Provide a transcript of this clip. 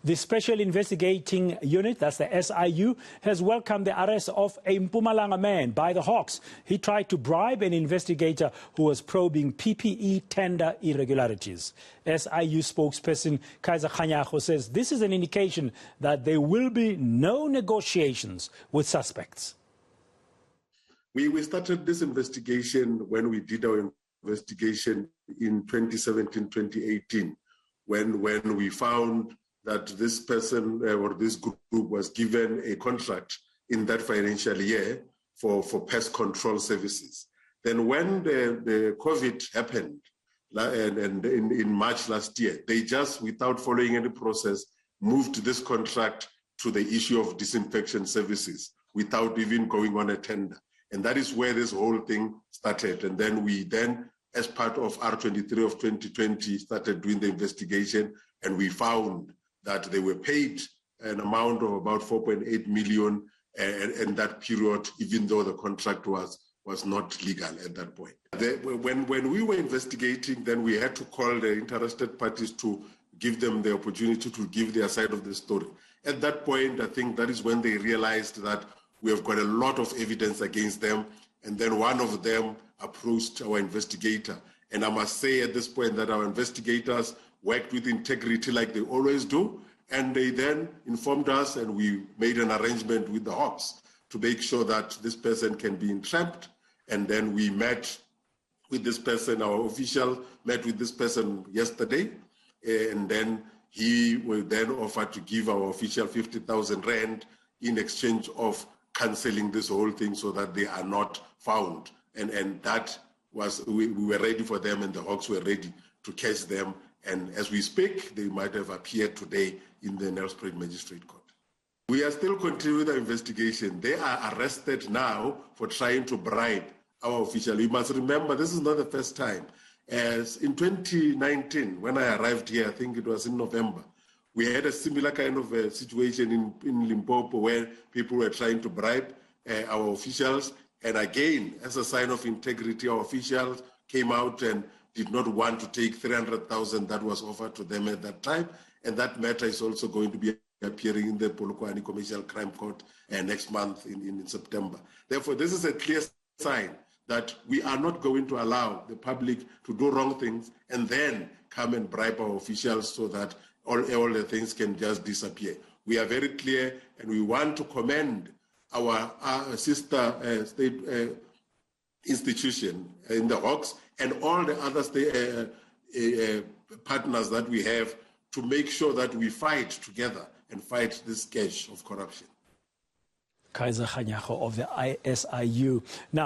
The Special Investigating Unit, that's the SIU, has welcomed the arrest of a Mpumalanga man by the Hawks. He tried to bribe an investigator who was probing PPE tender irregularities. SIU spokesperson Kaiser Kganyago says this is an indication that there will be no negotiations with suspects. We started this investigation when we did our investigation in 2017-2018, when we found that this person or this group was given a contract in that financial year for pest control services. Then when the COVID happened, and in March last year, they just, without following any process, moved this contract to the issue of disinfection services without even going on a tender. And that is where this whole thing started. And then we as part of R23 of 2020, started doing the investigation, and we found that they were paid an amount of about 4.8 million in that period, even though the contract was not legal at that point. When we were investigating, then we had to call the interested parties to give them the opportunity to give their side of the story. At that point, I think that is when they realized that we have got a lot of evidence against them, and then one of them approached our investigator. And I must say at this point that our investigators worked with integrity like they always do, and they then informed us, and we made an arrangement with the Hawks to make sure that this person can be entrapped. And then we met with this person, our official met with this person yesterday, and then he will then offer to give our official 50,000 rand in exchange of cancelling this whole thing so that they are not found. And that was, we were ready for them, and the Hawks were ready to catch them. And as we speak, they might have appeared today in the Nelspruit Magistrate Court. We are still continuing the investigation. They are arrested now for trying to bribe our official. You must remember, this is not the first time. As in 2019, when I arrived here, I think it was in November, we had a similar kind of a situation in Limpopo where people were trying to bribe our officials. And again, as a sign of integrity, our officials came out and did not want to take 300,000 that was offered to them at that time. And that matter is also going to be appearing in the Polokwane Commercial Crime Court next month in September. Therefore, this is a clear sign that we are not going to allow the public to do wrong things and then come and bribe our officials so that all the things can just disappear. We are very clear, and we want to commend our sister state institution in the Hawks and all the other state partners that we have to make sure that we fight together and fight this scourge of corruption. Kaiser Kganyago of the SIU. Now,